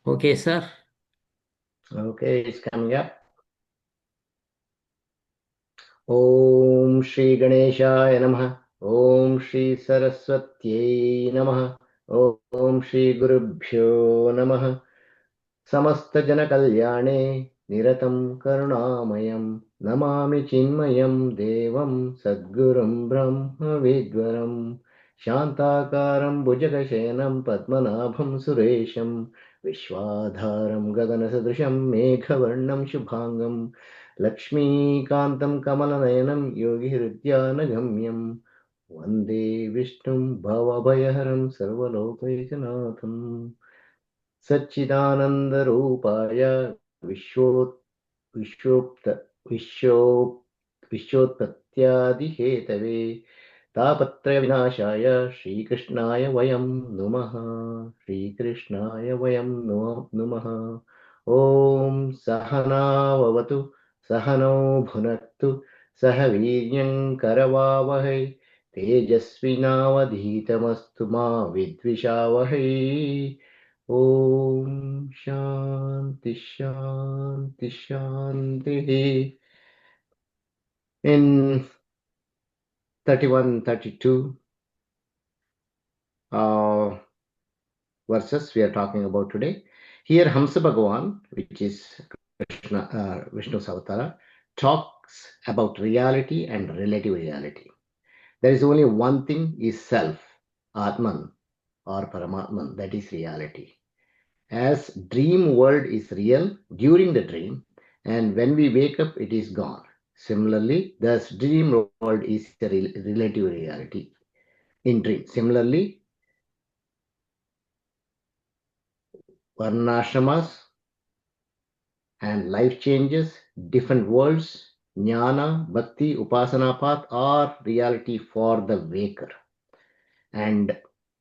Okay, sir. Okay, it's coming up. Om Shri Ganeshaya Namaha. Om Shri Saraswatyai Namaha. Om Shri Gurubhyo Namaha. समस्तजनकल्याणे निरतं करुणामयं Namami चिन्मयं देवं सद्गुरुं ब्रह्मविद्वरं शान्ताकारं भुजगशयनं पद्मनाभं सुरेशं विश्वाधारं गगनसदृशं मेघवर्णं शुभाङ्गं लक्ष्मीकान्तं कमलनयनं योगिहृद्यानगम्यं वन्दे विष्णुं भवभयहरं सर्वलोकैकनाथम् सच्चिदानन्दरूपाय विश्वो विश्वोक्त विश्वो विश्वोत्पत्त्यादिहेतवे तापत्रयविनाशाय श्रीकृष्णाय वयं नुमः श्रीकृष्णाय वयं नुमः ॐ सहनाववतु सहनौ भुनक्तु सह वीर्यं करवावहै तेजस्विनावधीतमस्तु मा विद्विषावहै Om Shanti Shanti Shanti. In 31, 32 verses we are talking about today. Here Hamsa Bhagavan, which is Vishnu's Avatara, talks about reality and relative reality. There is only one thing is self, Atman or Paramatman, that is reality. As dream world is real during the dream, and when we wake up, it is gone. Similarly, the dream world is a relative reality in dream. Similarly, varnashramas and life changes, different worlds, jnana, bhakti, upasana path are reality for the waker. And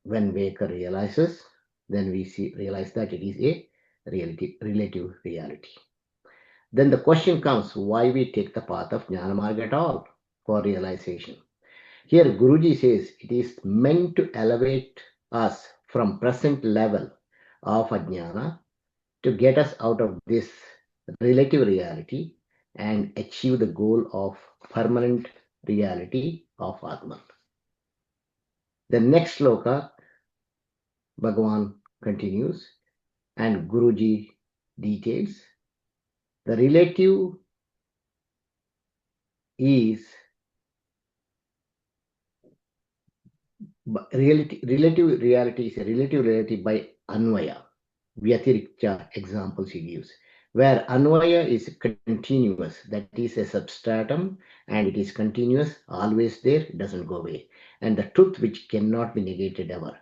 when waker realizes, then we realize that it is a relative reality. Then the question comes why we take the path of Jnana Marga at all for realization. Here Guruji says it is meant to elevate us from present level of Ajnana to get us out of this relative reality and achieve the goal of permanent reality of Atman. The next sloka, Bhagavan continues and Guruji details. The relative is relative reality is a relative reality by Anvaya. Vyatirikta examples he gives. Where Anvaya is continuous, that is a substratum and it is continuous, always there, it doesn't go away. And the truth which cannot be negated ever.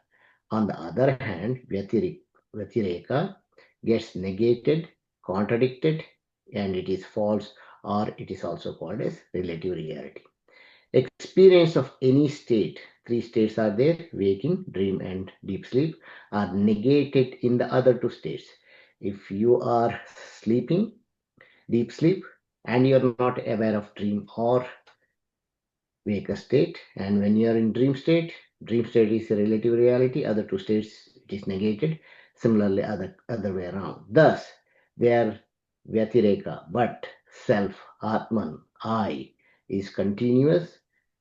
On the other hand, Vyatireka gets negated, contradicted, and it is false, or it is also called as relative reality. Experience of any state, three states are there, waking, dream, and deep sleep, are negated in the other two states. If you are sleeping, deep sleep, and you're not aware of dream or wake state, and when you are in dream state is a relative reality, other two states it is negated. Similarly, other way around. Thus, they are Vyatireka, but self, Atman, I, is continuous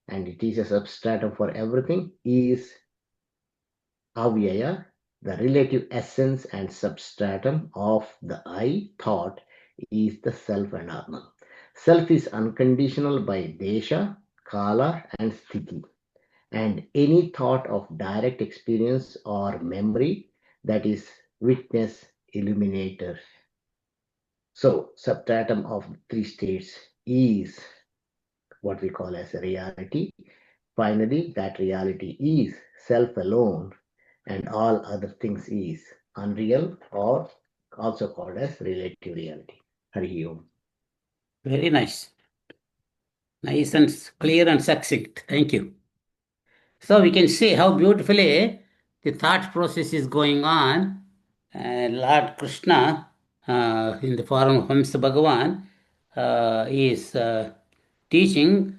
and it is a substratum for everything, is avyaya, the relative essence and substratum of the I, thought, is the self and Atman. Self is unconditional by desha, kala, and sthiti. And any thought of direct experience or memory, that is witness, illuminator. So, substratum of three states is what we call as a reality. Finally, that reality is self alone, and all other things is unreal or also called as relative reality. Hari Om. Very nice. Nice and clear and succinct. Thank you. So we can see how beautifully the thought process is going on. Lord Krishna, in the form of Hamsa Bhagavan, is teaching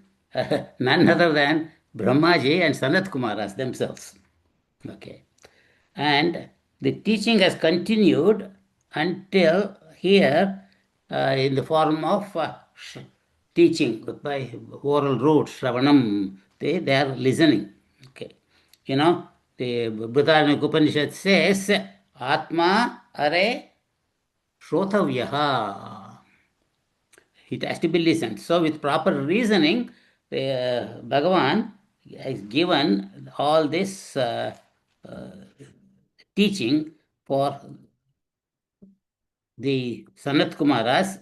none other than Brahmaji and Sanat Kumaras themselves. Okay. And the teaching has continued until here in the form of teaching by oral route, Shravanam, they are listening. Okay. You know, the Brihadaranyaka Upanishad says, Atma are Shrotavyaha. It has to be listened. So, with proper reasoning, Bhagavan has given all this teaching for the Sanat Kumaras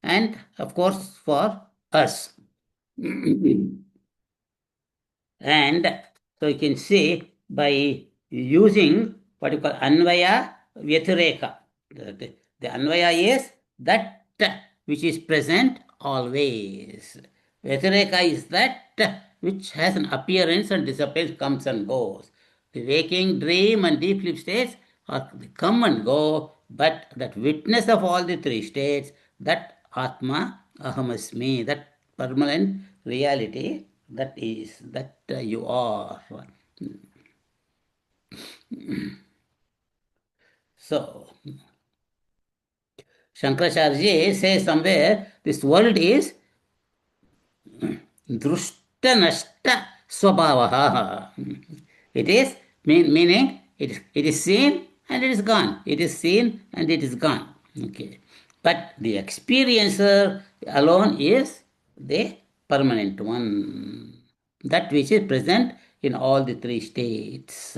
and, of course, for us. And so you can see by using what you call Anvaya Vyatireka. The Anvaya is that which is present always. Vyatireka is that which has an appearance and disappears, comes and goes. The waking, dream, and deep sleep states are come and go, but that witness of all the three states, that Atma, Ahamasmi, that permanent reality, that is, that you are. So, Shankaracharya says somewhere, this world is Drushtanashta Swabhavaha. It is meaning it is seen and it is gone. It is seen and it is gone. Okay. But the experiencer alone is the permanent one. That which is present in all the three states.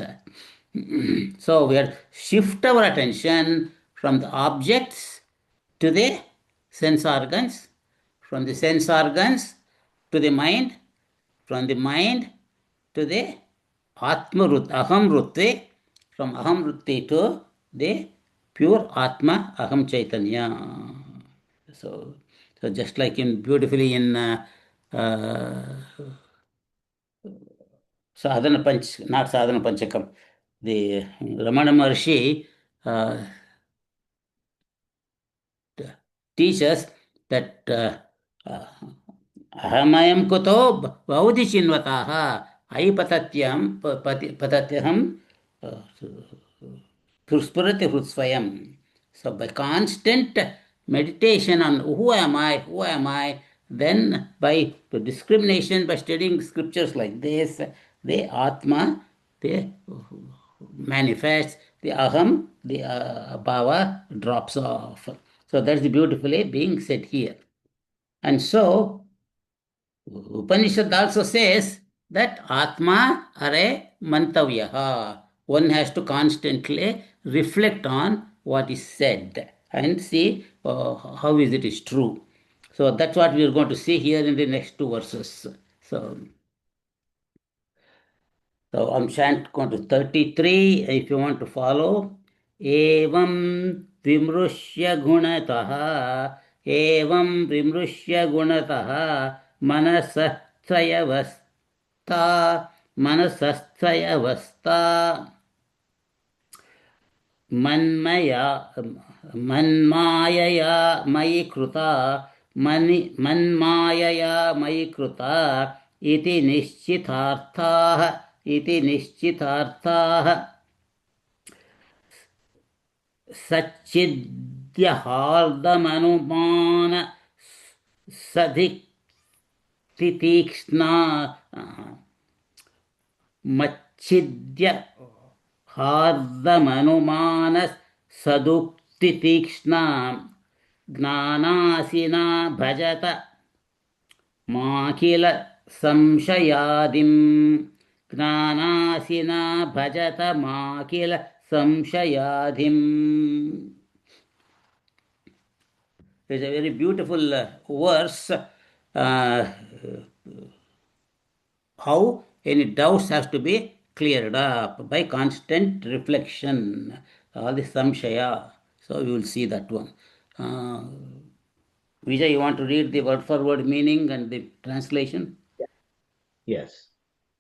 So we are shift our attention from the objects to the sense organs, from the sense organs to the mind, from the mind to the Atma Aham Rutti, from Aham Rutti to the pure Atma Aham Chaitanya. So, so just like in beautifully in uh, Sadhana Panch, not Sadhana Panchakam, the Ramana Maharshi teaches that अहमयं कुतो भवति चिन्वताः अयि पतत्यहं स्फुरति हृत्स्वयं. So by constant meditation on who am I, then by discrimination, by studying scriptures like this, the Atma, the manifests, the Aham, the Bhava drops off. So that's beautifully being said here. And so Upanishad also says that Atma are mantavyaha. One has to constantly reflect on what is said and see how is it is true. So that's what we are going to see here in the next two verses. So, so I'm going to 33 if you want to follow. Evam vimrushya gunataha evam vimrushya gunataha manasasthayavastha manasasthayavastha मन्मया मन्मायया मयि कृता मन्मायया मयि कृता इति निश्चितार्थाः सच्चिद्यहार्दमनुमान सधितितीक्ष्णा मच्छिद्य हार्दमनुमानसदुक्तितीक्ष्णा ज्ञानासिना भजत माकिल संशयादिम् ज्ञानासिना भजत माकिल संशयादिम्. It's a very beautiful verse. How any doubts has to be cleared up by constant reflection. All the samshaya. So we will see that one. Vijay, you want to read the word for word meaning and the translation? Yes.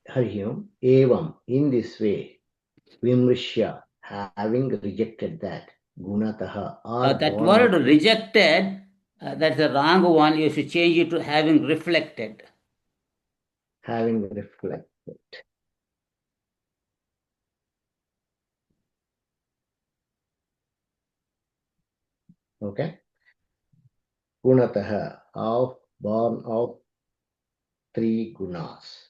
Hari Om. Evam, in this way, Vimrishya, having rejected that, Gunataha, are That born word out, rejected, that's the wrong one. You should change it to having reflected. having reflected. Okay. Gunataha, of born of three gunas.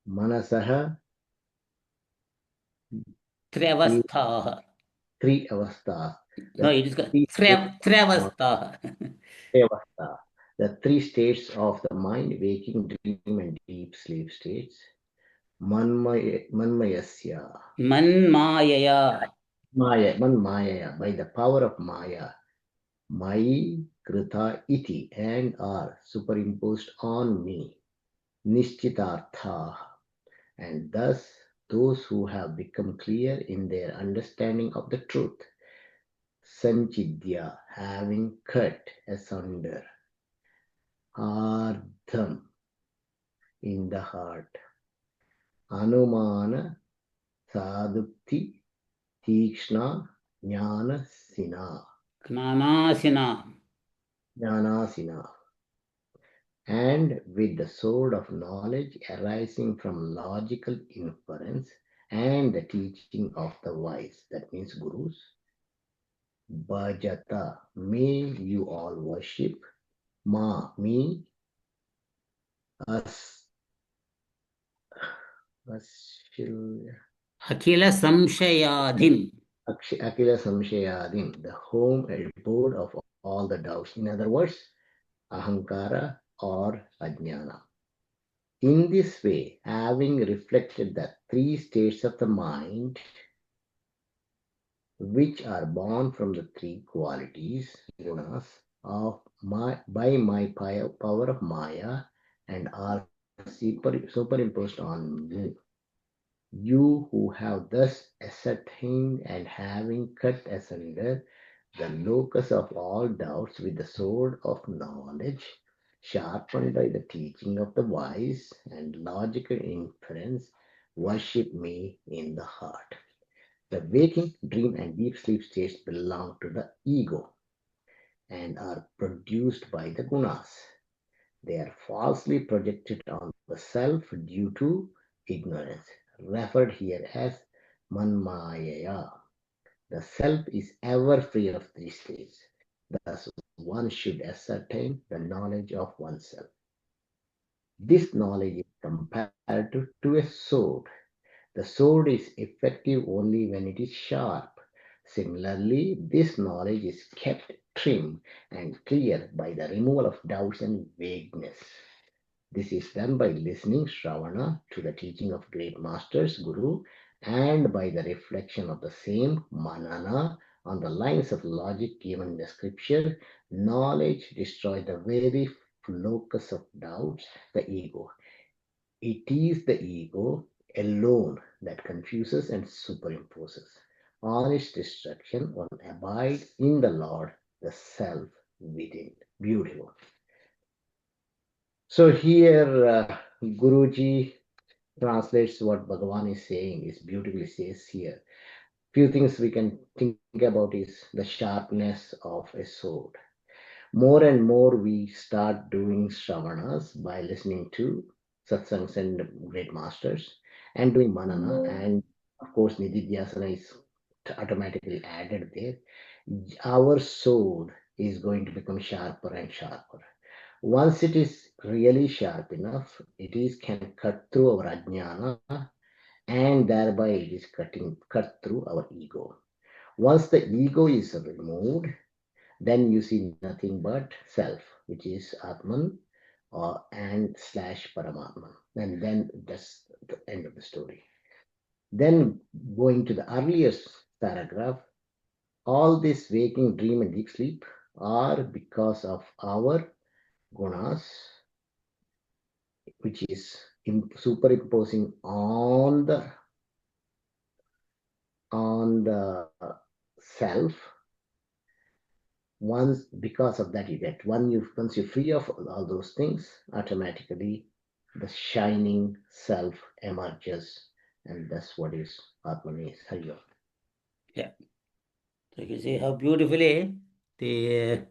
Manasaha, three, Trevastha. three avasthas. No, The it is called three states of Trevastha. avastha. The three states of the mind, waking, dream, and deep sleep states. Manmayasya. Manmayaya. Manmaya, by the power of Maya, Mai Krita iti and are superimposed on me, Nishchitartha, and thus those who have become clear in their understanding of the truth, Sanchidya, having cut asunder, Ardham, in the heart, Anumana, Sadukti, Tikshna, Jnana Sina, Gnanasina. Jnana Sina, and with the sword of knowledge arising from logical inference and the teaching of the wise, that means gurus, Bhajata, may you all worship, Ma, me, us, Ashil, Akhila Samshayadhim. Akila Samshayadim, the home and abode of all the doubts. In other words, Ahankara or Ajnana. In this way, having reflected the three states of the mind, which are born from the three qualities, gunas, of by my power of Maya and are superimposed on me. You who have thus ascertained and having cut asunder the locus of all doubts with the sword of knowledge, sharpened by the teaching of the wise and logical inference, worship me in the heart. The waking, dream, and deep sleep states belong to the ego and are produced by the gunas. They are falsely projected on the self due to ignorance, referred here as manmayaya. The self is ever free of these states. Thus, one should ascertain the knowledge of oneself. This knowledge is compared to a sword. The sword is effective only when it is sharp. Similarly, this knowledge is kept trim and clear by the removal of doubts and vagueness. This is done by listening Shravana to the teaching of great masters, Guru, and by the reflection of the same Manana on the lines of logic given in the scripture. Knowledge destroys the very locus of doubts, the ego. It is the ego alone that confuses and superimposes. On its destruction, one abides in the Lord, the self within. Beautiful. So here, Guruji translates what Bhagavan is saying, is beautifully says here. Few things we can think about is the sharpness of a sword. More and more we start doing Shravanas by listening to Satsangs and great masters and doing Manana, and of course Nididhyasana is automatically added there. Our sword is going to become sharper and sharper. Once it is really sharp enough, it is can cut through our ajnana and thereby it is cut through our ego. Once the ego is removed, then you see nothing but self, which is Atman and slash Paramatman. And then that's the end of the story. Then going to the earliest paragraph, all this waking, dream, and deep sleep are because of our gunas, which is superimposing on the self. Once because of that you get once you're free of all those things, automatically the shining self emerges, and that's what is Atman is. Hariyo. Yeah. So you can see how beautifully the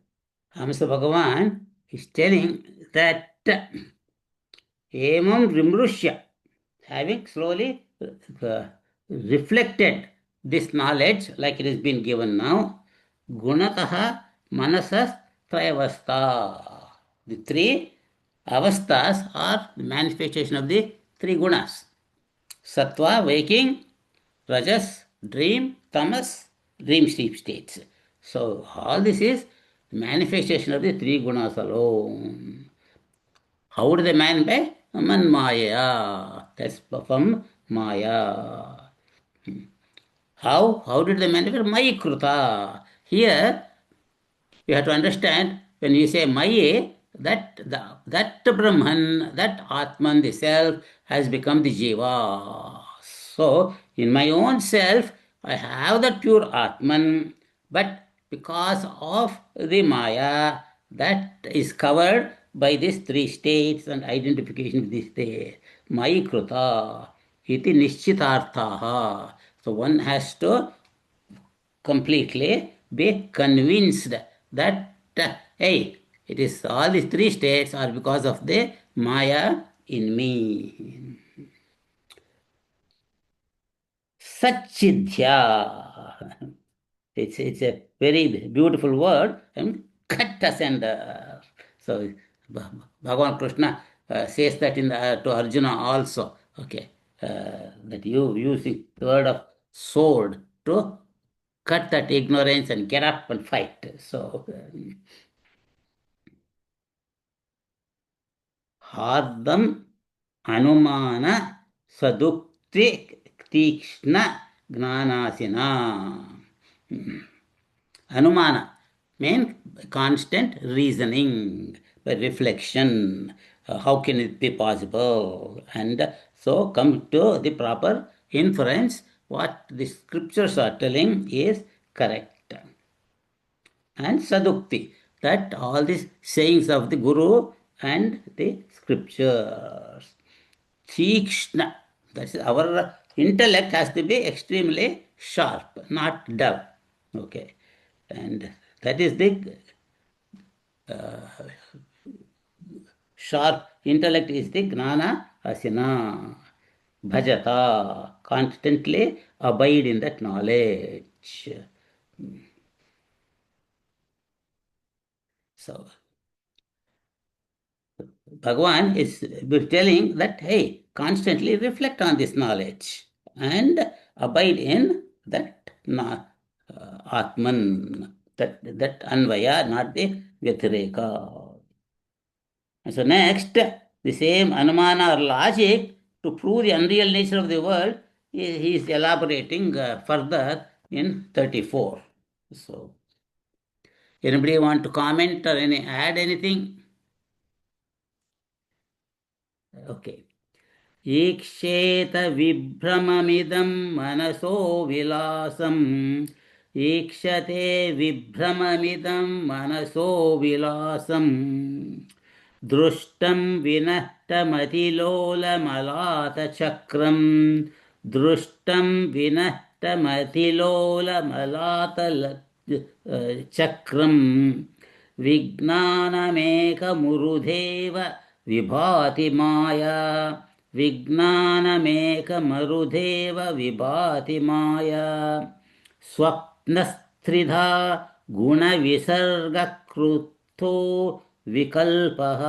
Hamsa Bhagavan is telling that Emam Rimrushya, having slowly reflected this knowledge like it has been given now, Gunataha manasas trayavastha. The three avasthas are the manifestation of the three gunas. Sattva, waking; rajas, dream; tamas, dream sleep states. So all this is manifestation of the three gunas alone. How do they manifest? Man maya. That's from maya. How? How did they manifest? Mai kruta. Here you have to understand, when you say Maye, that Brahman, that Atman, the self, has become the Jiva. So, in my own self, I have that pure Atman, but because of the Maya, that is covered by these three states and identification with this state. Mai Kruta, iti Nishchitarthaha. So, one has to completely be convinced that, hey, it is all these three states are because of the Maya in me. Satchidhya. It's a very beautiful word. And katta sender. So Bhagavan Krishna says that to Arjuna also. Okay, that you using the word of sword to cut that ignorance and get up and fight. So Hardam Anumana Sadukti Tikshna Gnanasina. Anumana means constant reasoning, reflection. How can it be possible? And so come to the proper inference. What the scriptures are telling is correct. And sadukti, that all these sayings of the Guru and the scriptures. Tikshna, that is our intellect has to be extremely sharp, not dull. Okay, and that is the sharp intellect is the gnana asina. Bhajata, constantly abide in that knowledge. So Bhagavan is telling that, hey, constantly reflect on this knowledge and abide in that Atman, that Anvaya, not the Vyatireka. And so next, the same Anumana or logic to prove the unreal nature of the world, he is elaborating further in 34. So, anybody want to comment or add anything? Okay. ईक्षेत विभ्रममिदं मनसो विलासम् ईक्षते विभ्रममिदं मनसो विलासम् दृष्टं विनष्टमतिलोलमलातचक्रम् दृष्टं विनष्टमतिलोलमलातचक्रम् विज्ञानमेकमुरुधेव विभाति माया विज्ञानमेकमरुधेव विभाति माया स्वप्नस्त्रिधा गुणविसर्गकृतो विकल्पः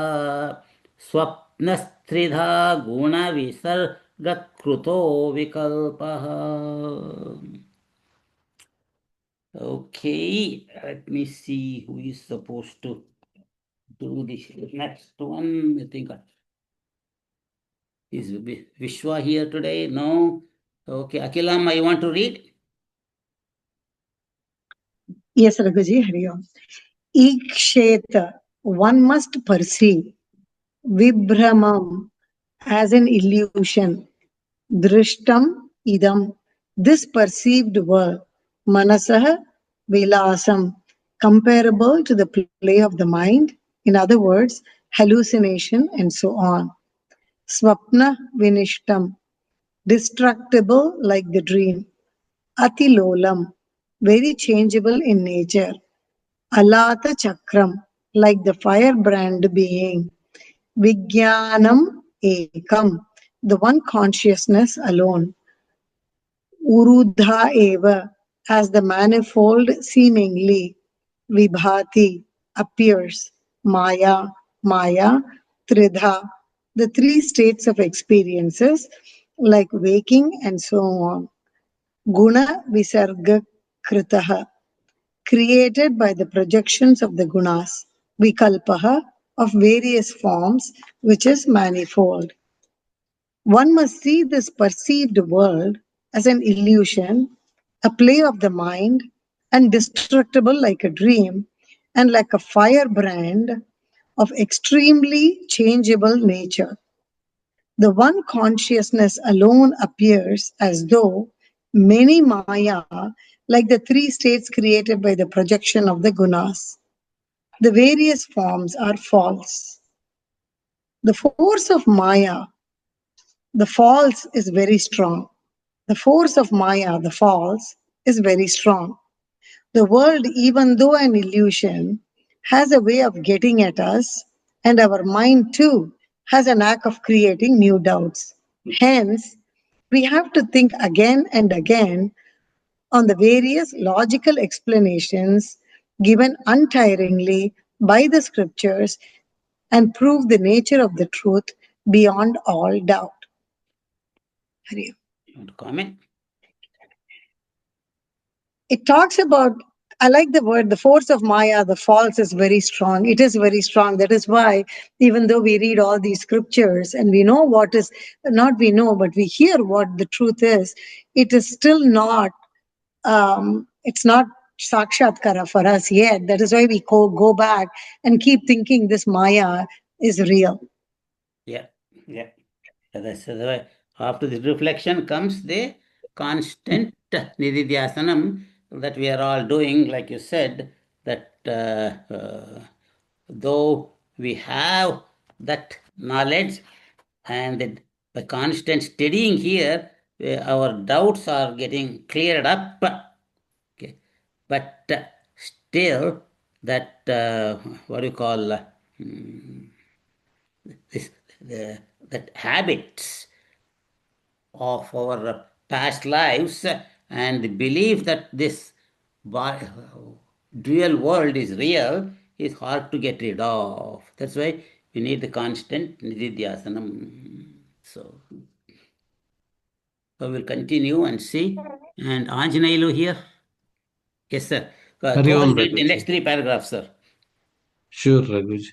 स्वप्नस्त्रिधा गुणविसर्गकृतो विकल्पः. Okay, let me see who is supposed to do this next one. I think is Vishwa here today? No. Okay, Akilam, I want to read. Yes, Raghuji, Hari Om. Iksheta, one must perceive. Vibramam, as an illusion. Drishtam, idam, this perceived world. Manasaha, vilasam, comparable to the play of the mind. In other words, hallucination and so on. Swapna, vinishtam, destructible like the dream. Atilolam, very changeable in nature. Alata Chakram, like the firebrand being. Vijnanam Ekam, the one consciousness alone. Urudha Eva, as the manifold seemingly vibhati appears, maya, maya, tridha, the three states of experiences like waking and so on. Guna visarga kritaha, created by the projections of the gunas, vikalpaha, of various forms, which is manifold. One must see this perceived world as an illusion, a play of the mind, and destructible like a dream, and like a firebrand of extremely changeable nature. The one consciousness alone appears as though many maya, like the three states created by the projection of the gunas. The various forms are false. The force of maya, the false, is very strong. The force of maya, the false, is very strong. The world, even though an illusion, has a way of getting at us, and our mind too has a knack of creating new doubts. Hence, we have to think again and again on the various logical explanations given untiringly by the scriptures and prove the nature of the truth beyond all doubt. Hari Om. You want to comment? It talks about, I like the word, the force of maya, the false, is very strong. It is very strong. That is why, even though we read all these scriptures and we know what is, not we know, but we hear what the truth is, it is still not, it's not sakshatkara for us yet. That is why we go back and keep thinking this maya is real. Yeah, yeah. That's the way. After this reflection comes the constant nididhyasanam that we are all doing, like you said, that though we have that knowledge and the constant studying here, our doubts are getting cleared up. Okay. But still, that what do you call this, that habits of our past lives and the belief that this dual world is real is hard to get rid of. That's why we need the constant nididhyasanam. So we will continue and see. And Anjanailu here. Yes, sir. Hari Go Om, and read the next Raghuji. three paragraphs, sir. Sure, Raghuji.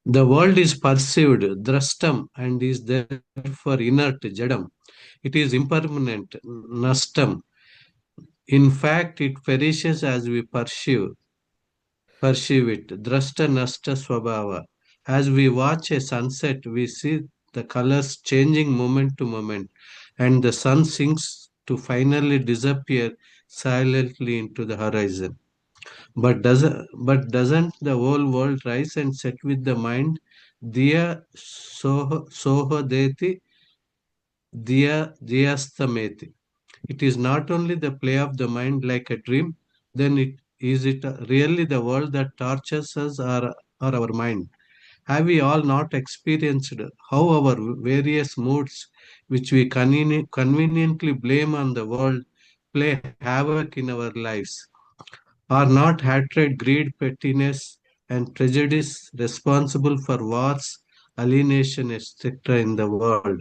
The world is perceived, drashtam, and is therefore inert, jadam. It is impermanent, nashtam. In fact, it perishes as we perceive it. Drashta nashta swabhava. As we watch a sunset, we see the colors changing moment to moment, and the sun sinks to finally disappear silently into the horizon. But doesn't the whole world rise and set with the mind? Diya soho deti, diya diyastameti. It is not only the play of the mind like a dream, then it really the world that tortures us or our mind? Have we all not experienced how our various moods, which we conveniently blame on the world, play havoc in our lives? Are not hatred, greed, pettiness, and prejudice responsible for wars, alienation, etc. in the world?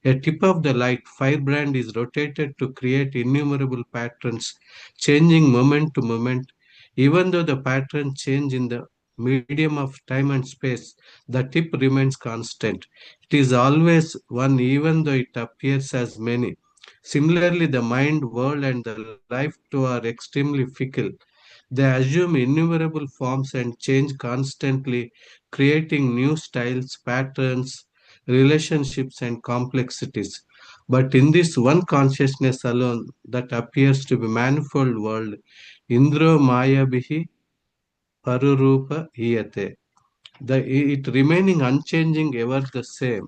A tip of the light firebrand is rotated to create innumerable patterns, changing moment to moment. Even though the patterns change in the medium of time and space, the tip remains constant. It is always one, even though it appears as many. Similarly, the mind, world, and the life too are extremely fickle. They assume innumerable forms and change constantly, creating new styles, patterns, relationships, and complexities. But in this one consciousness alone that appears to be manifold world, Indro Maya Bihi Parurupa Hiyate, it remaining unchanging, ever the same.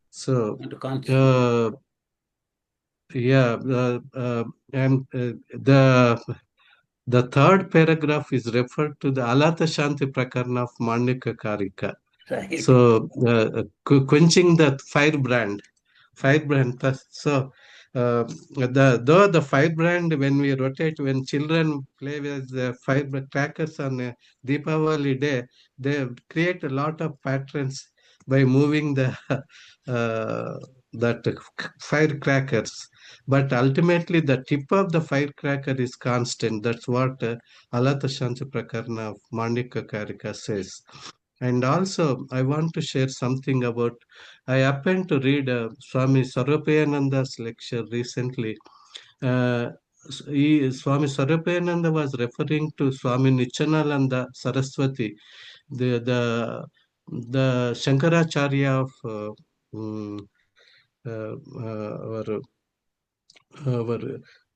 So, And to con- uh, yeah, and the third paragraph is referred to the Alata Shanti Prakarana of Mandika Karika. right. So, quenching the firebrand. So, though the firebrand, when we rotate, when children play with the firecrackers on a Deepavali day, they create a lot of patterns by moving the that firecrackers. But ultimately, the tip of the firecracker is constant. That's what Alata Shanti Prakarna of Mandika Karika says. And also, I want to share something about. I happened to read Swami Sarvapayananda's lecture recently. Uh, Swami Sarvapayananda was referring to Swami Nityananda Saraswati, the Shankaracharya of mm, our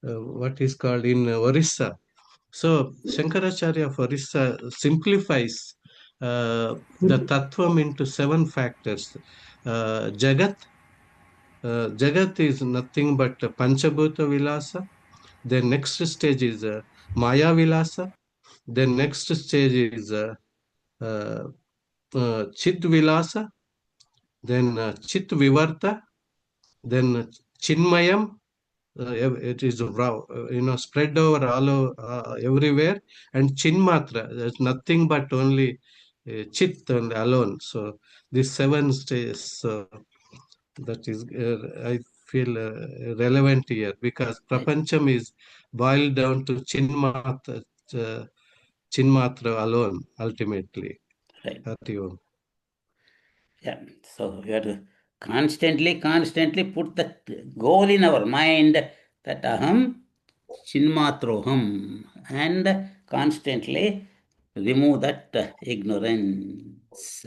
what is called in Orissa. So Shankaracharya of Orissa simplifies the tattvam into 7 factors. Jagat, Jagat is nothing but Panchabhuta Vilasa. Then next stage is Maya Vilasa. Then next stage is uh, Chit Vilasa. Then Chit Vivarta. Then Chinmayam. It is spread over everywhere. And Chinmatra, there's nothing but only Chit only alone. So these 7 stages. So that is, I feel relevant here because Right. Prapancham is boiled down to uh, Chinmatra alone, ultimately. Right. Hati Om. Yeah. So we have to constantly put that goal in our mind that aham chinmatroham and constantly remove that ignorance.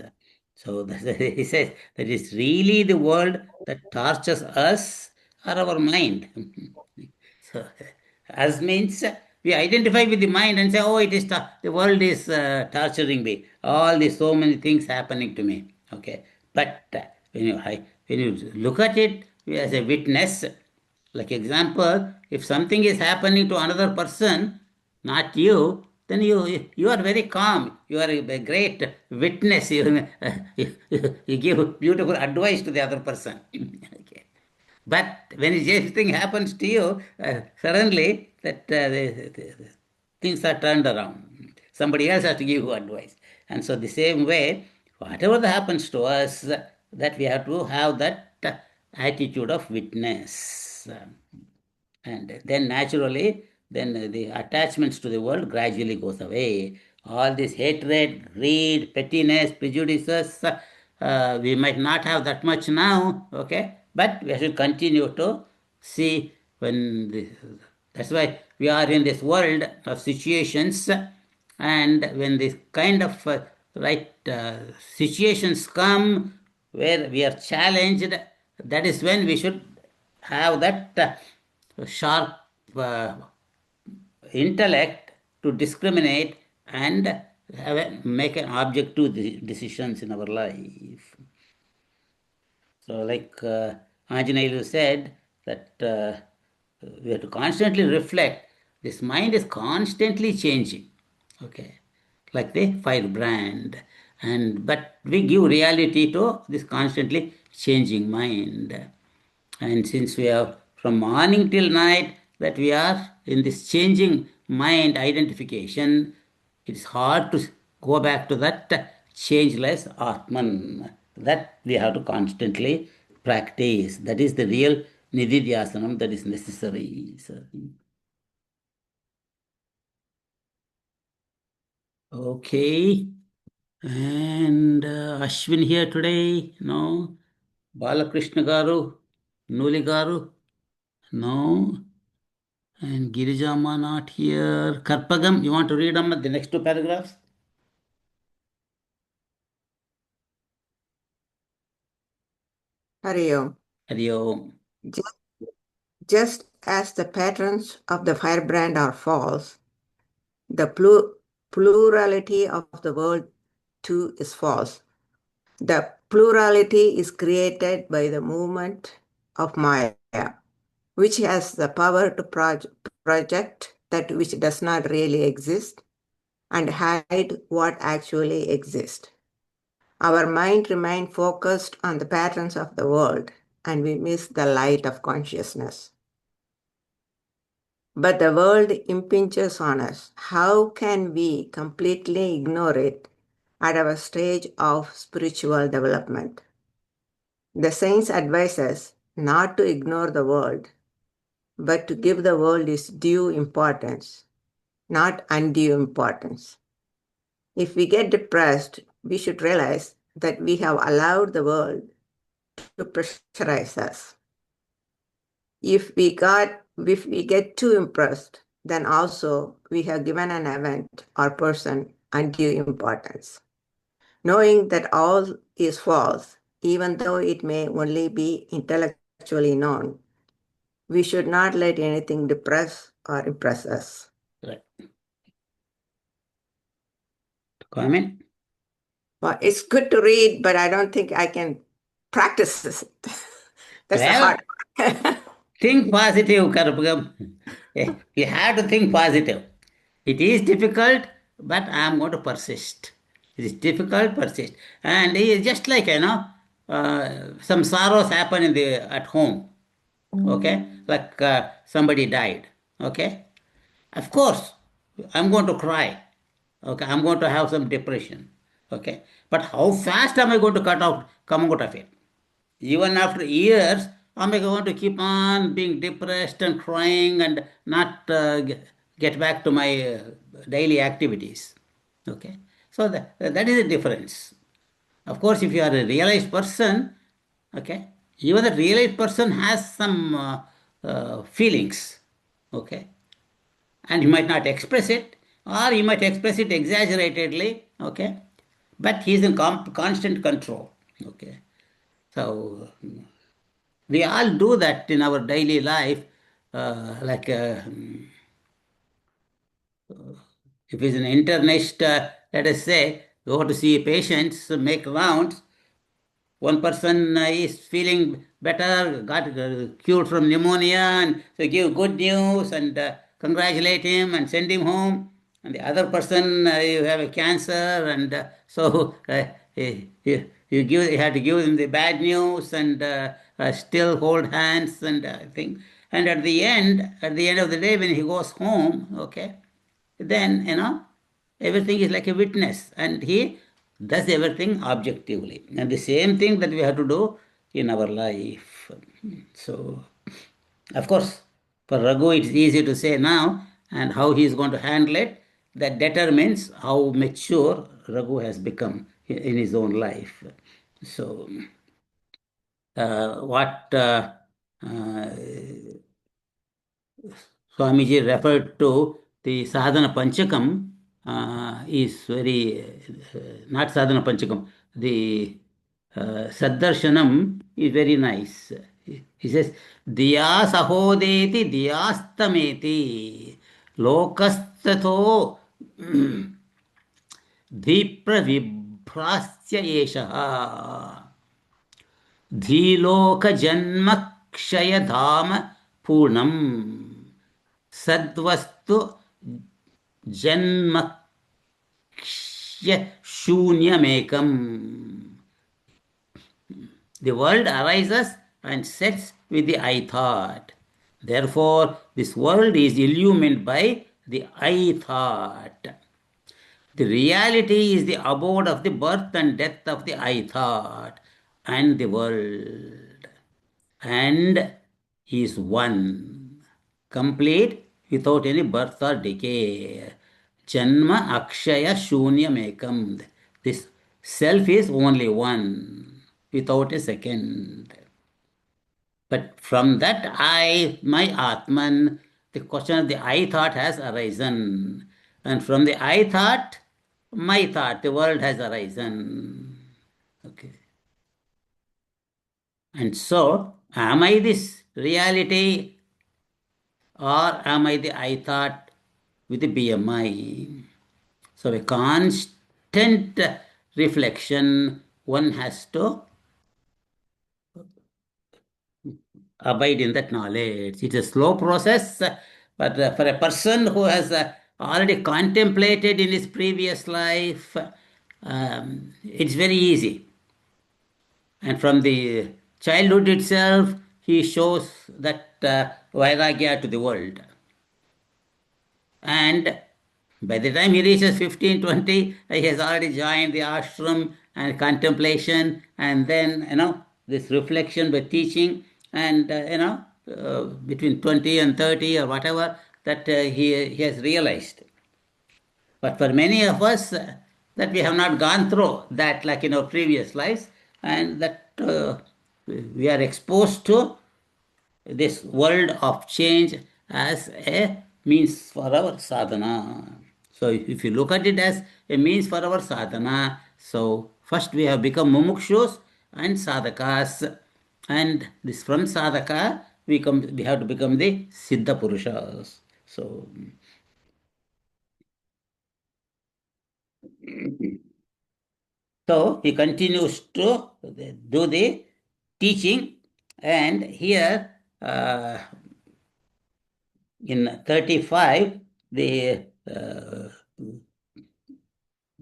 So he says that is really the world that tortures us or our mind. So, as means we identify with the mind and say, oh, it is the world is torturing me. All these so many things happening to me. Okay, but when you look at it as a witness, like example, if something is happening to another person, not you, then you are very calm. You are a great witness. You give beautiful advice to the other person. Okay. But when everything happens to you, suddenly that the things are turned around. Somebody else has to give you advice. And so the same way, whatever that happens to us, that we have to have that attitude of witness. And then naturally, then the attachments to the world gradually goes away. All this hatred, greed, pettiness, prejudices, we might not have that much now, okay, but we should continue to see when that's why we are in this world of situations, and when this kind of situations come where we are challenged, that is when we should have that sharp intellect to discriminate and make an objective decisions in our life. So, like Anjaneyulu said, that we have to constantly reflect. This mind is constantly changing, okay, like the firebrand, and but we give reality to this constantly changing mind. And since we are from morning till night that we are in this changing mind identification, it's hard to go back to that changeless Atman. That we have to constantly practice. That is the real Nididhyasanam that is necessary. So, okay. And Ashwin here today? No. Balakrishna Garu? Nuli Garu? No. And Girijama not here. Karpagam, you want to read the next 2 paragraphs? Hari Om. Hari Om. Just as the patterns of the firebrand are false, the plurality of the world too is false. The plurality is created by the movement of Maya, which has the power to project that which does not really exist and hide what actually exists. Our mind remains focused on the patterns of the world, and we miss the light of consciousness. But the world impinges on us. How can we completely ignore it at our stage of spiritual development? The saints advise us not to ignore the world, but to give the world its due importance, not undue importance. If we get depressed, we should realize that we have allowed the world to pressurize us. If we get too impressed, then also we have given an event or person undue importance. Knowing that all is false, even though it may only be intellectually known, we should not let anything depress or impress us. Right. Comment? Well, it's good to read, but I don't think I can practice this. That's the Well, hard. think positive, Karpagam. You have to think positive. It is difficult, but I am going to persist. It is difficult, persist. And it is just like, some sorrows happen at home. Okay? Like somebody died. Okay? Of course, I'm going to cry. Okay? I'm going to have some depression. Okay? But how fast am I going to come out of it? Even after years, am I going to keep on being depressed and crying and not get back to my daily activities? Okay, so that is the difference. Of course, if you are a realized person, okay, even the realized person has some feelings, okay, and he might not express it, or he might express it exaggeratedly, okay, but he is in constant control, okay. So we all do that in our daily life, like if it's an internist, let us say, go to see patients, make rounds. One person is feeling better, got cured from pneumonia, and so give good news and congratulate him and send him home. And the other person, you have a cancer, and so you have to give him the bad news and still hold hands and thing. And at the end of the day, when he goes home, okay, then everything is like a witness, and he does everything objectively. And the same thing that we have to do in our life. So, of course, for Raghu, it's easy to say now, and how he is going to handle it, that determines how mature Raghu has become in his own life. So, what Swamiji referred to, the sadhana panchakam, is very, not sadhana panchakam, the saddarshanam is very nice. He says, Diya sahodeti diyastameti lokastatho dhipravibhrasya eshaha धीलोकजन्मक्षयधाम पूर्णम् सद्वस्तु जन्मक्ष्य शून्यमेकम्. The world arises and sets with the I thought. Therefore, this world is illumined by the I thought. The reality is the abode of the birth and death of the I thought and the world, and is one, complete without any birth or decay. Janma akshaya shunyam ekam. This self is only one, without a second. But from that I, my Atman, the question of the I thought has arisen. And from the I thought, my thought, the world has arisen. Okay. And so, am I this reality, or am I the I thought with the BMI? So, a constant reflection, one has to abide in that knowledge. It's a slow process, but for a person who has already contemplated in his previous life, it's very easy. And from the childhood itself, he shows that vairagya to the world. And by the time he reaches 15, 20, he has already joined the ashram and contemplation, and then, this reflection by teaching, and, between 20 and 30 or whatever, that he has realized. But for many of us, that we have not gone through that like in our previous lives, and that we are exposed to this world of change as a means for our sadhana. So if you look at it as a means for our sadhana, so first we have become mumukshus and sadhakas, and this from sadhaka we have to become the siddha purushas. So so he continues to do the teaching, and here in 35, the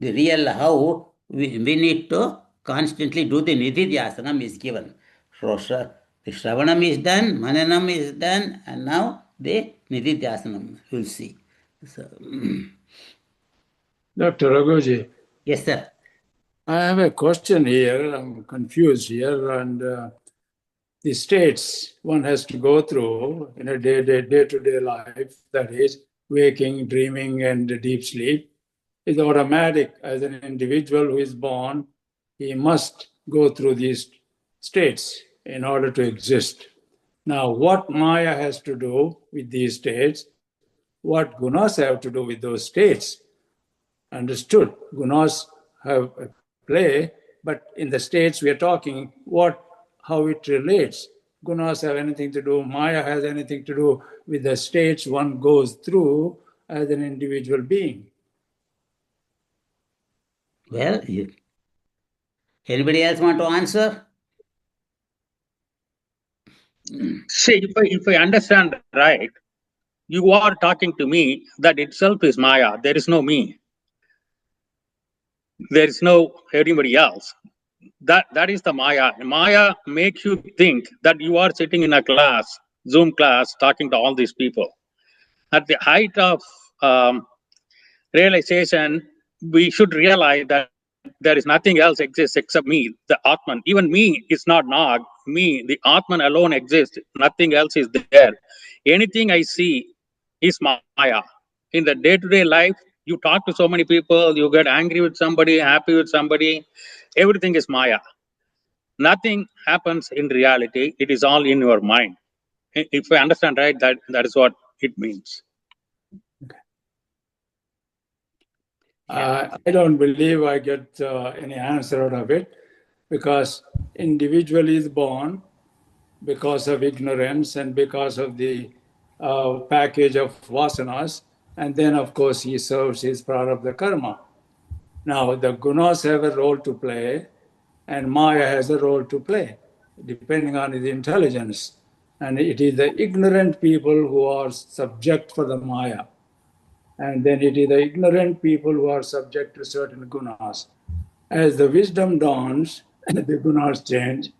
real how we need to constantly do the nididhyasanam is given. So the Shravanam is done, Mananam is done, and now the nididhyasanam, you'll see. So, Dr. Raghuji, yes, sir. I have a question here. I'm confused here. And the states one has to go through in a day-to-day life, that is, waking, dreaming, and deep sleep, is automatic. As an individual who is born, he must go through these states in order to exist. Now, what Maya has to do with these states, what gunas have to do with those states, understood. Gunas have a play, but in the states we are talking, how it relates. Gunas have anything to do, Maya has anything to do with the states one goes through as an individual being. Well, anybody else want to answer? See, if I understand right, you are talking to me that itself is Maya. There is no me. There is no anybody else. That is the Maya. Maya makes you think that you are sitting in a class, Zoom class, talking to all these people. At the height of realization, we should realize that there is nothing else exists except me, the Atman. Even me is not Nag. Me, the Atman alone exists. Nothing else is there. Anything I see is Maya. In the day-to-day life, you talk to so many people, you get angry with somebody, happy with somebody. Everything is Maya. Nothing happens in reality. It is all in your mind. If I understand right, that is what it means. I don't believe I get any answer out of it, because individual is born because of ignorance and because of the package of vasanas, and then of course he serves his prarabdha karma. Now the gunas have a role to play, and Maya has a role to play, depending on his intelligence. And it is the ignorant people who are subject for the Maya. And then it is the ignorant people who are subject to certain gunas. As the wisdom dawns, the gunas change,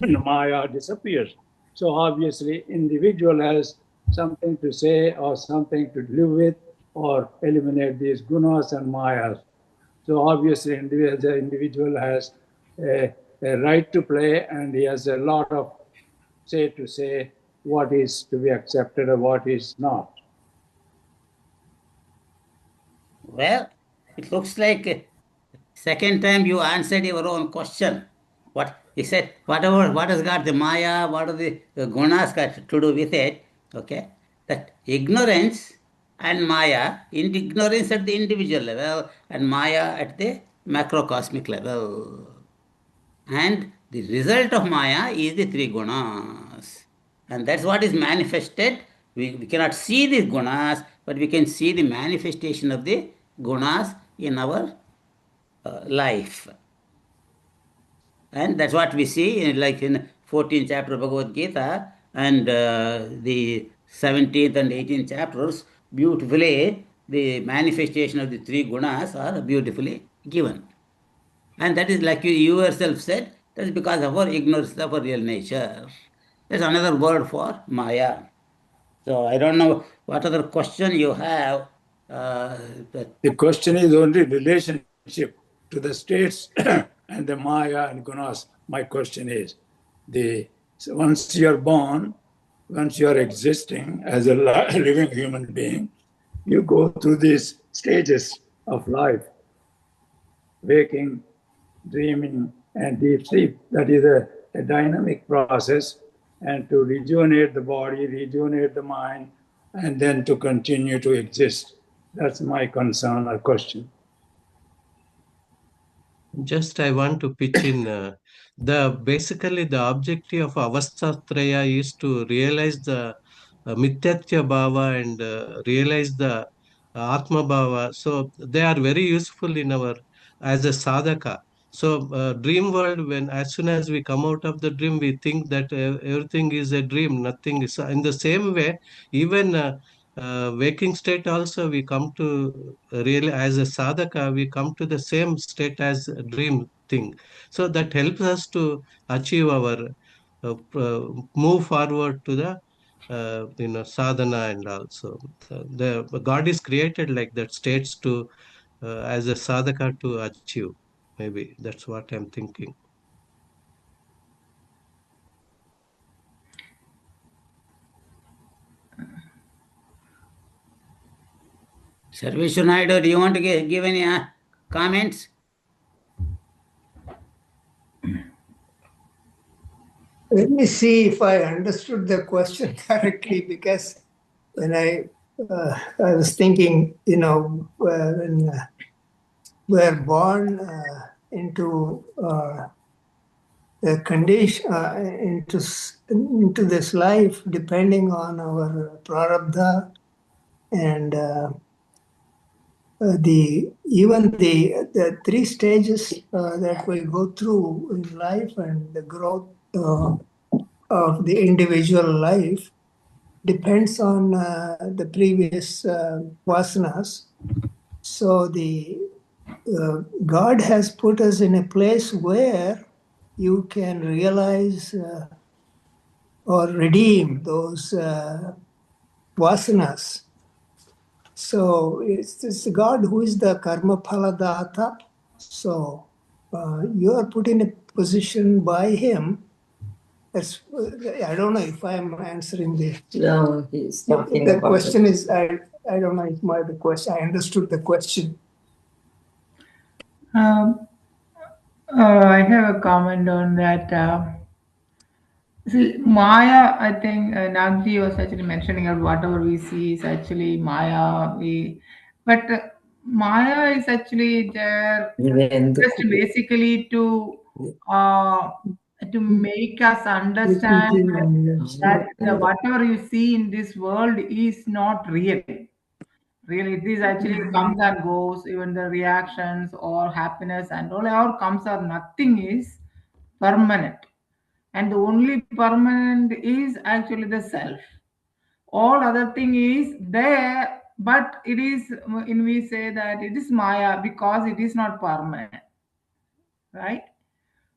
and Maya disappears. So obviously, individual has something to say or something to live with or eliminate these gunas and mayas. So obviously, the individual has a right to play, and he has a lot of say to say what is to be accepted or what is not. Well, it looks like second time you answered your own question. What he said, whatever, what has got the Maya, what are the gunas got to do with it? Okay, that ignorance and Maya, in ignorance at the individual level, and Maya at the macrocosmic level. And the result of Maya is the three gunas. And that's what is manifested. We cannot see these gunas, but we can see the manifestation of the gunas in our life. And that's what we see like in 14th chapter of Bhagavad Gita and the 17th and 18th chapters. Beautifully, the manifestation of the three gunas are beautifully given. And that is like you yourself said, that's because of our ignorance of our real nature. That's another word for Maya. So I don't know what other question you have. that The question is only relationship to the states and the Maya and Gunas. My question is, so once you are born, once you are existing as a living human being, you go through these stages of life, waking, dreaming, and deep sleep. That is a dynamic process, and to rejuvenate the body, rejuvenate the mind, and then to continue to exist. That's my concern or question. Just I want to pitch in basically the objective of Avastatraya is to realize the Mithyatya Bhava and realize the Atma Bhava. So they are very useful in our as a sadhaka. So dream world, when as soon as we come out of the dream, we think that everything is a dream, nothing is. In the same way, even waking state also we come to really as a sadhaka we come to the same state as a dream thing, so that helps us to achieve our move forward to the sadhana. And also the god is created like that states to as a sadhaka to achieve. Maybe that's what I'm thinking. Sarveshwar Naidu, do you want to give any comments? Let me see if I understood the question correctly, because when I was thinking, when we're born into the condition, into this life, depending on our prarabdha and the three stages that we go through in life and the growth of the individual life depends on the previous vasanas. So the God has put us in a place where you can realize or redeem those vasanas. So it's God who is the karma phaladata. So you are put in a position by Him. I don't know if I'm answering the. No, he's talking the about question it. is I don't know if the question I understood the question. I have a comment on that. See, Maya, I think Nagji was actually mentioning that whatever we see is actually Maya. But Maya is actually there just basically to make us understand that whatever you see in this world is not real. Really, it is actually comes and goes. Even the reactions or happiness and all comes or nothing is permanent, and the only permanent is actually the self. All other thing is there, but it is in we say that it is Maya because it is not permanent, right?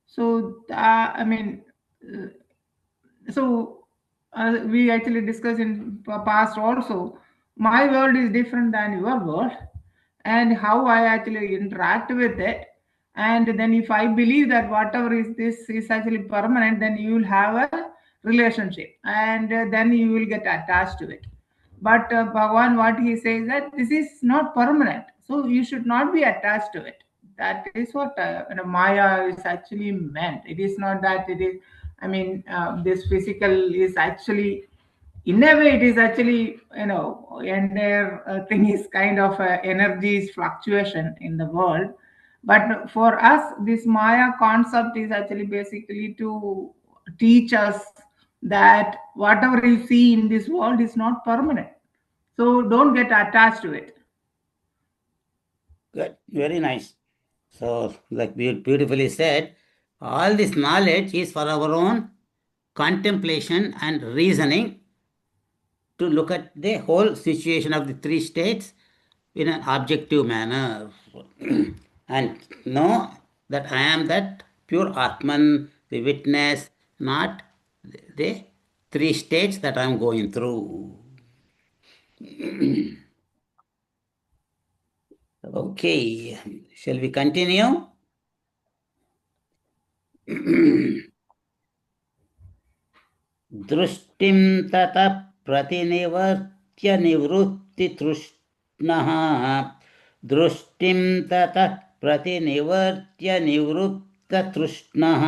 So I mean, uh, so we actually discussed in past also. My world is different than your world, and how I actually interact with it. And then if I believe that whatever is this is actually permanent, then you will have a relationship, and then you will get attached to it. But Bhagavan, what he says that this is not permanent, so you should not be attached to it. That is what Maya is actually meant. It is not that it is. I mean, this physical is actually, in a way, it is actually entire thing is kind of energies fluctuation in the world. But for us, this Maya concept is actually basically to teach us that whatever you see in this world is not permanent. So don't get attached to it. Good, very nice. So, like beautifully said, all this knowledge is for our own contemplation and reasoning to look at the whole situation of the three states in an objective manner and know that I am that pure Atman, the witness, not the three states that I am going through. Okay, shall we continue? दृष्टिं ततः प्रतिनिवर्त्य निवृत्तितृष्णः दृष्टिं ततः प्रतिनिवर्त्य निवृत्ततृष्णः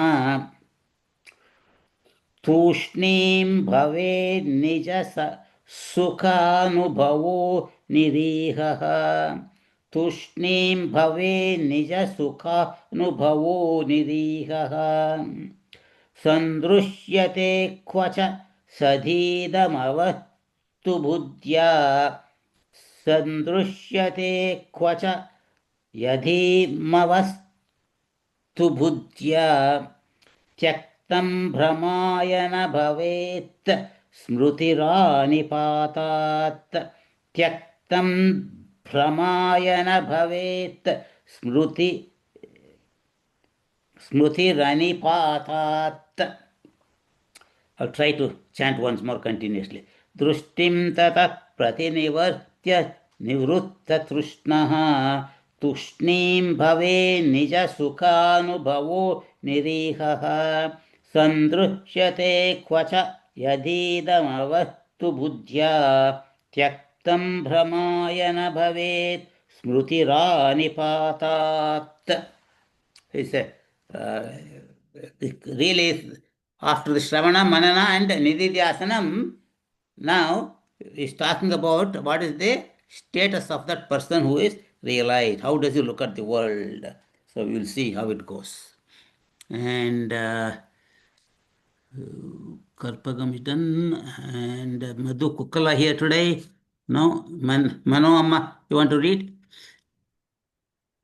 तूष्णीं भवेन्निज सुखानुभवो निरीहः तूष्णीं भवेन्निज सुखानुभवो निरीहः सन्दृश्यते क्वच सधीदमवस्तु बुद्ध्या सन्दृश्यते क्वच यधीमवस्तु बुद्ध्या त्यक्तं भ्रमाय न भवेत् स्मृतिरानिपातात् त्यक्तं भ्रमाय न भवेत् स्मृतिरनिपातात्. I'll try to chant once more continuously. Drushtim tatah pratinivartya nivrutthatrushnaha tushnim bhave nija sukhanubhavo nirihaha sandruhyate kvacha yadidamavastu buddhya tyaktam brahmayana bhavet smrutiranipatat. It's really after the Shravana, Manana and Nididhyasanam, now is talking about what is the status of that person who is realized. How does he look at the world? So we will see how it goes. And Karpagam is done, and Madhu Kukkala here today. No, Mano Amma, you want to read?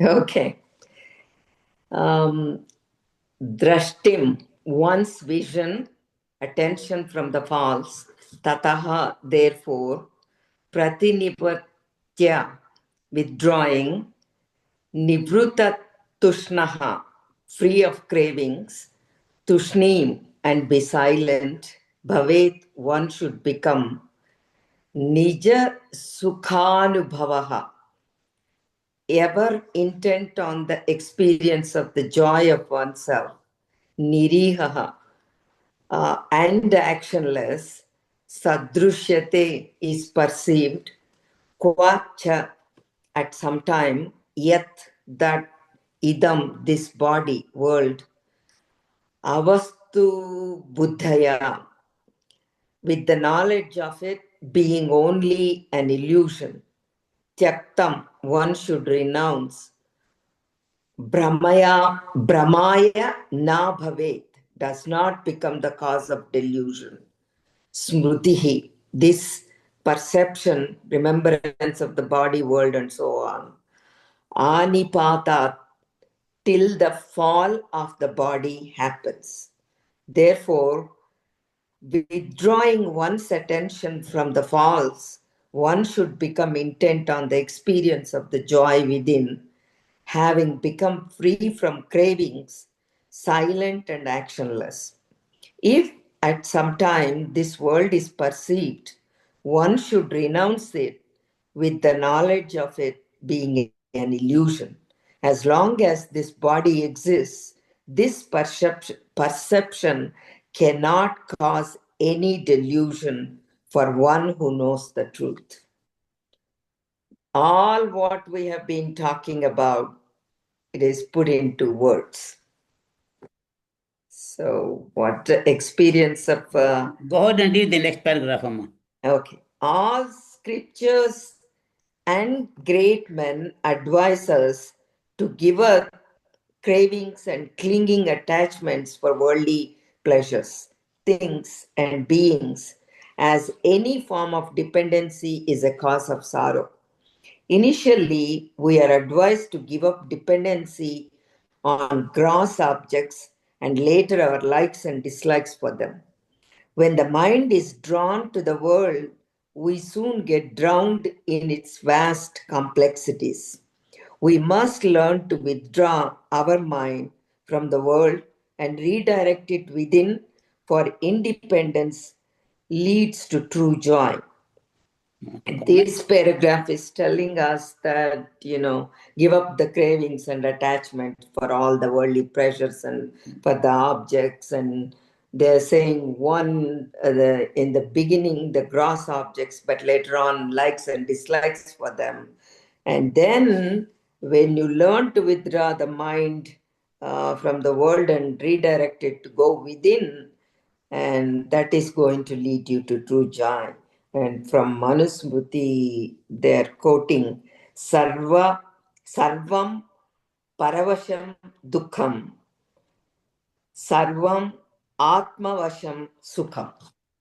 Okay. Drashtim, one's vision, attention from the false, tataha, therefore, pratinipatya, withdrawing, nivruta tushnaha, free of cravings, tushnim, and be silent, bhavet, one should become, nija sukhanubhavaha, ever intent on the experience of the joy of oneself, nirihaha, and actionless, sadrushyate is perceived, kvacha, at some time, yet that idam, this body, world, avastu buddhaya, with the knowledge of it being only an illusion, tyaktam, one should renounce, Brahmaya na bhavet, does not become the cause of delusion. Smrutihi, this perception, remembrance of the body, world, and so on. Anipata, till the fall of the body happens. Therefore, withdrawing one's attention from the false, one should become intent on the experience of the joy within, having become free from cravings, silent and actionless. If at some time this world is perceived, one should renounce it with the knowledge of it being an illusion. As long as this body exists, this perception cannot cause any delusion for one who knows the truth. All what we have been talking about, it is put into words. So, what the experience of... Go ahead and read the next paragraph, Amma. Okay. All scriptures and great men advise us to give up cravings and clinging attachments for worldly pleasures, things, and beings, as any form of dependency is a cause of sorrow. Initially, we are advised to give up dependency on gross objects and later our likes and dislikes for them. When the mind is drawn to the world, we soon get drowned in its vast complexities. We must learn to withdraw our mind from the world and redirect it within, for independence leads to true joy. This paragraph is telling us that, give up the cravings and attachment for all the worldly pleasures and for the objects. And they're saying in the beginning, the gross objects, but later on, likes and dislikes for them. And then when you learn to withdraw the mind from the world and redirect it to go within, and that is going to lead you to true joy. And from Manusmriti, they're quoting Sarvam Paravasham Dukham, Sarvam Atmavasham Sukham.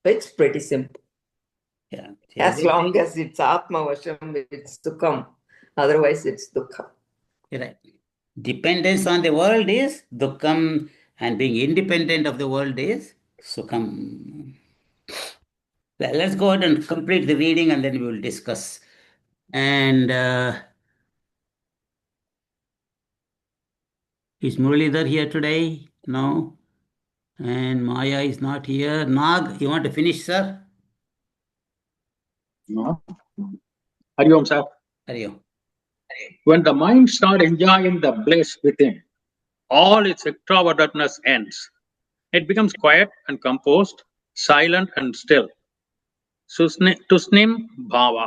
It's pretty simple. Yeah. As long as it's Atmavasham, it's Sukham. Otherwise, it's Dukham. Right. Dependence on the world is dukkam, and being independent of the world is sukham. Let's go ahead and complete the reading and then we will discuss. And is Muralidhar here today? No. And Maya is not here. Nag, you want to finish, sir? No. Hari Om, sir. Hari Om. When the mind starts enjoying the bliss within, all its extravagantness ends. It becomes quiet and composed, silent and still. Tusnim bhava.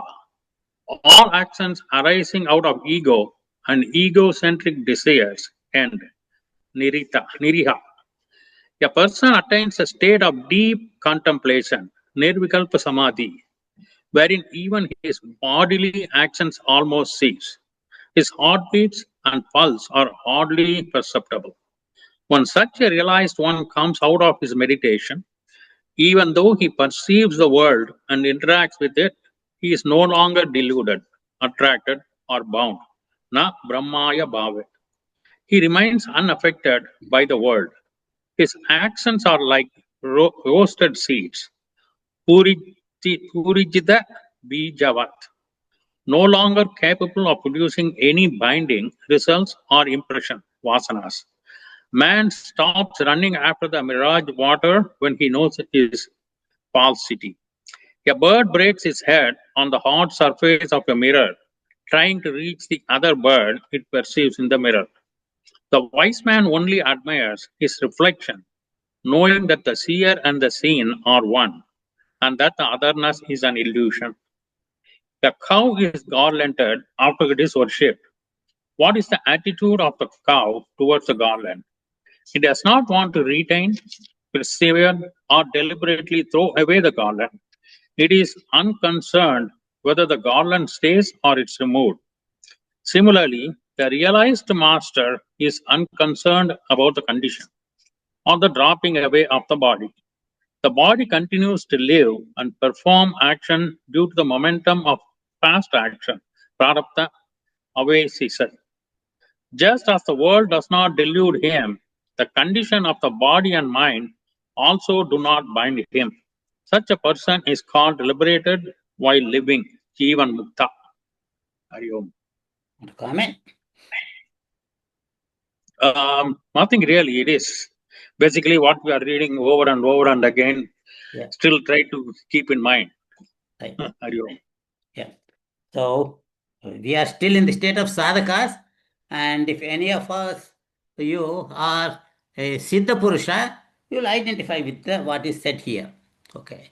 All actions arising out of ego and egocentric desires end. Niriha. A person attains a state of deep contemplation, nirvikalpa samadhi, wherein even his bodily actions almost cease. His heartbeats and pulse are hardly perceptible. When such a realized one comes out of his meditation, even though he perceives the world and interacts with it, he is no longer deluded, attracted, or bound. Na brahmaya bhave. He remains unaffected by the world. His actions are like roasted seeds. Purijita bijavat. No longer capable of producing any binding results or impression, vasanas. Man stops running after the mirage water when he knows his falsity. A bird breaks its head on the hard surface of a mirror, trying to reach the other bird it perceives in the mirror. The wise man only admires his reflection, knowing that the seer and the seen are one, and that the otherness is an illusion. The cow is garlanded after it is worshipped. What is the attitude of the cow towards the garland? It does not want to retain, persevere, or deliberately throw away the garland. It is unconcerned whether the garland stays or it's removed. Similarly, the realized master is unconcerned about the condition or the dropping away of the body. The body continues to live and perform action due to the momentum of past action, prarabdha, avesisa. Just as the world does not delude him, the condition of the body and mind also do not bind him. Such a person is called liberated while living, Jivan Mukta. Hari Om. Comment? Nothing really. It is basically what we are reading over and again. Yeah. Still try to keep in mind. Right. Hari Om. Yeah. So we are still in the state of sadhakas, and if any of us, you are a Siddha Purusha, you will identify with what is said here. Okay.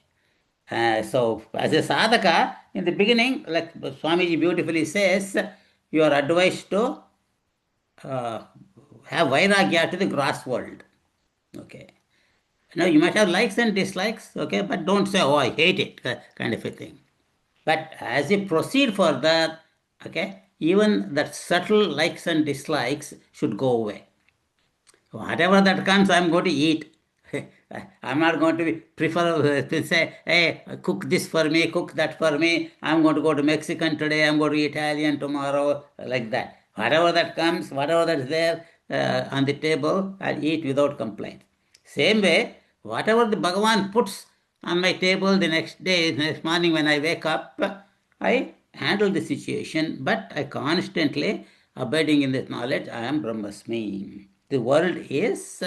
So as a sadhaka, in the beginning, like Swamiji beautifully says, you are advised to have vairagya to the gross world. Okay. Now you might have likes and dislikes, okay, but don't say, oh, I hate it, kind of a thing. But as you proceed further, okay, even that subtle likes and dislikes should go away. Whatever that comes, I'm going to eat. I'm not going to prefer to say, hey, cook this for me, cook that for me. I'm going to go to Mexican today, I'm going to Italian tomorrow, like that. Whatever that comes, whatever that's there on the table, I'll eat without complaint. Same way, whatever the Bhagavan puts on my table the next day, next morning when I wake up, I handle the situation, but I constantly abiding in this knowledge, I am Brahmasmi. The world is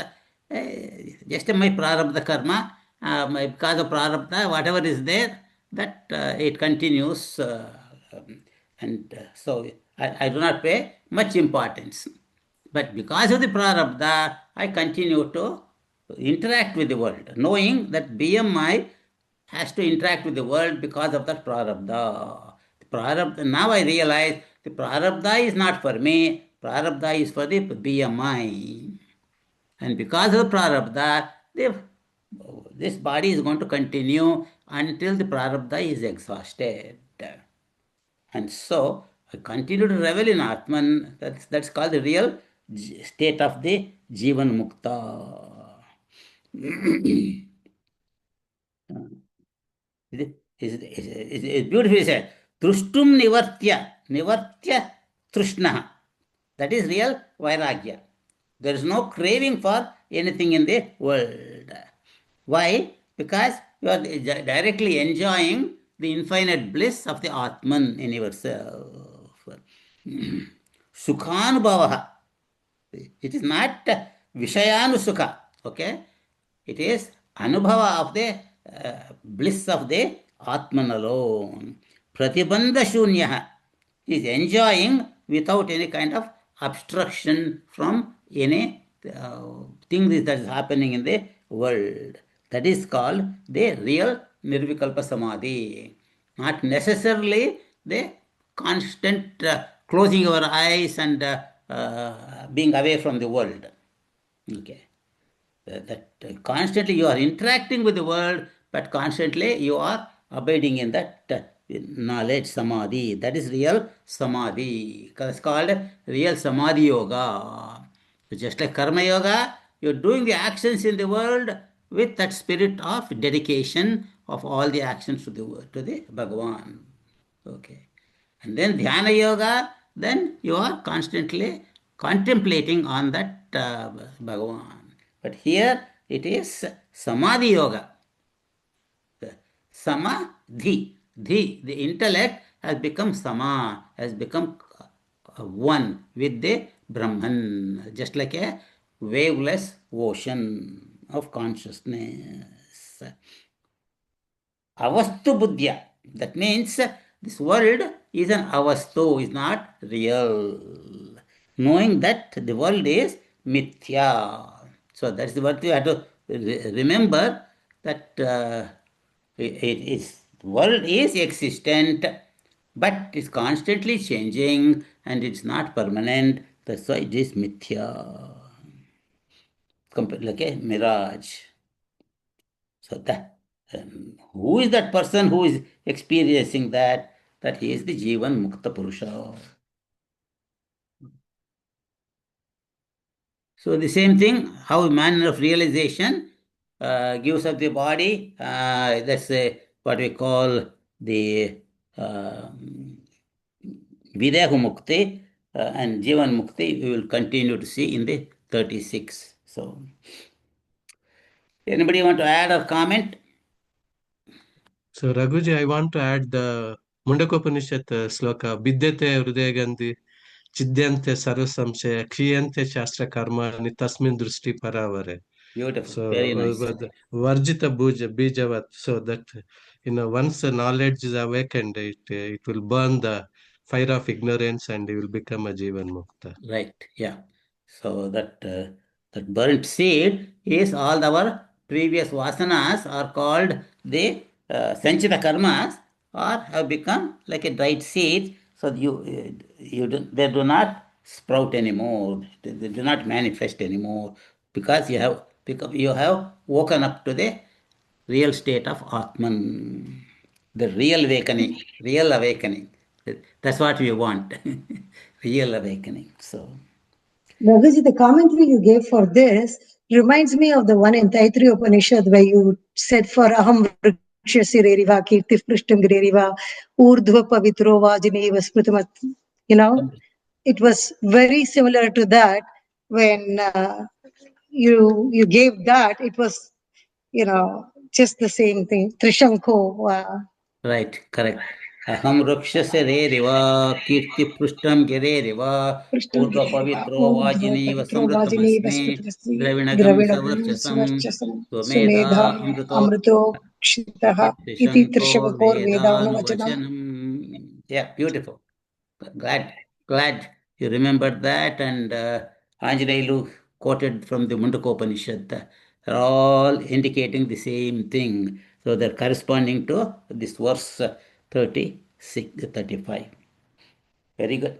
just my prarabdha karma, because of prarabdha, whatever is there, that it continues, and so I do not pay much importance. But because of the prarabdha, I continue to interact with the world, knowing that BMI has to interact with the world because of that prarabdha. The prarabdha. Now I realize the prarabdha is not for me, prarabdha is for the BMI. And because of the prarabdha, this body is going to continue until the prarabdha is exhausted. And so I continue to revel in Atman. That's called the real state of the Jivan Mukta. It's beautifully said. Trushtum nivartya trushnaha. That is real vairagya. There is no craving for anything in the world. Why? Because you are directly enjoying the infinite bliss of the Atman in yourself. Sukhanubhavaha. It is not Vishayanusukha. Okay? It is Anubhava of the bliss of the Atman alone. Pratibandha Shunyaha is enjoying without any kind of obstruction from any thing that is happening in the world. That is called the real Nirvikalpa Samadhi. Not necessarily the constant closing our eyes and being away from the world. Okay. That constantly you are interacting with the world, but constantly you are abiding in that knowledge samadhi. That is real samadhi. It's called real samadhi yoga. Just like karma yoga, you're doing the actions in the world with that spirit of dedication of all the actions to the Bhagavan. Okay. And then dhyana yoga, then you are constantly contemplating on that Bhagavan. But here it is samadhi yoga. Samadhi. The intellect has become sama, has become one with the Brahman, just like a waveless ocean of consciousness. Avastu buddhya. That means this world is an avastu, is not real. Knowing that the world is mithya. So that's what you have to remember, that world is existent, but it's constantly changing and it's not permanent. That's why it is mithya. Like a mirage. So that who is that person who is experiencing that? That he is the Jivan Mukta Purusha. So the same thing, how manner of realization gives up the body. That's what we call the Videha Mukti and Jivan Mukti. We will continue to see in the 36. So, anybody want to add or comment? So, Raghuji, I want to add the Mundakopanishad sloka, Vidyate Hridayagandhi, Chidyante Sarvasamshaya, Kriyante Shastra Karma, Tasmin Drusti Paravare. Beautiful, So, very nice. Varjita Bijavat, so that, once the knowledge is awakened, it will burn the fire of ignorance and it will become a Jivan Mukta. Right, yeah. So that burnt seed is all our previous vasanas are called the sanchita karmas, or have become like a dried seed. So they do not sprout anymore. They do not manifest anymore, because you have woken up to the real state of Atman, the real awakening, real awakening. That's what we want, real awakening. So, Raghuji, the commentary you gave for this reminds me of the one in Taittiriya Upanishad where you said for Aham Vriksha Sireriva, Kirti Prishtam Gireriva, Urdhva Pavitro Vajineva Smritamat. It was very similar to that when you gave that. It was, just the same thing. Trishanko. right, correct. Aham rakshase reriva, kirti prishtam gereriva, Prishtam urdhva Gireriva, pavitro Urdhva vajini Pavitro Vajineva vasamritamasmi, Smritamasri, dravinagam Gravidagam savarchasam, Svarchasam, swamedha Sumedha amrito Amrito Kshitaha iti Trishavakor Vedanuvachanam. Yeah, beautiful. Glad you remembered that. And Anjaneyulu quoted from the Mundakopanishad. They're all indicating the same thing. So they're corresponding to this verse 36, 35. Very good.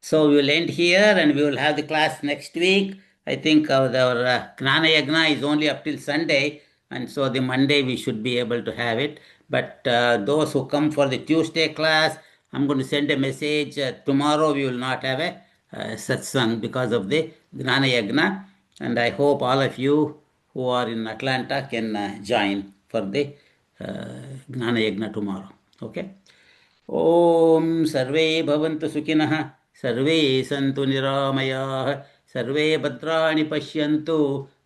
So we will end here and we will have the class next week. I think our Gnana Yagna is only up till Sunday, and so the Monday we should be able to have it. But those who come for the Tuesday class, I'm going to send a message. Tomorrow we will not have a satsang because of the Gnana Yagna, and I hope all of you who are in Atlanta can join for the Gnana Yagna tomorrow. Okay? ॐ सर्वे भवन्तु सुखिनः सर्वे सन्तु निरामयाः सर्वे भद्राणि पश्यन्तु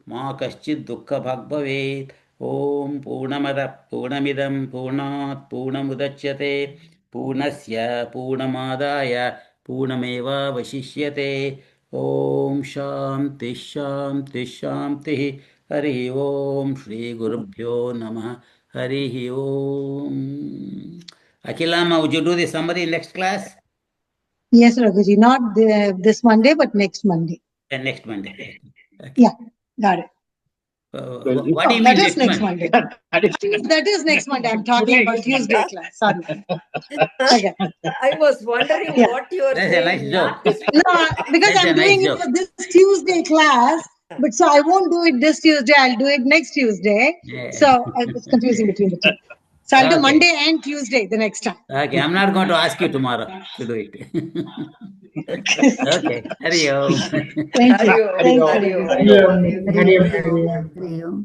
मा कश्चित् दुःखभाग् भवेत् ॐ पूर्णमिदं पूर्णात् पूर्णमुदच्यते पूर्णस्य पूर्णमादाय पूर्णमेवावशिष्यते ॐ शान्तिः शान्तिः शान्तिः हरिः ॐ श्रीगुरुभ्यो नमः हरिः ॐ Akilama, would you do the summary next class? Yes, Raghuji. Not this Monday, but next Monday. Next Monday. Okay. Yeah, got it. What do you mean next Monday? That is next Monday. I'm talking about Tuesday class. Sorry. Okay. I was wondering what you were saying. That's a nice joke. No, because I'm doing it for this Tuesday class. But so I won't do it this Tuesday. I'll do it next Tuesday. Yeah. So it's confusing between the two. So I'll do Monday and Tuesday the next time. Okay, I'm not going to ask you tomorrow to do it. Okay. Hari Om. Thank you. Hari Om. Thank you.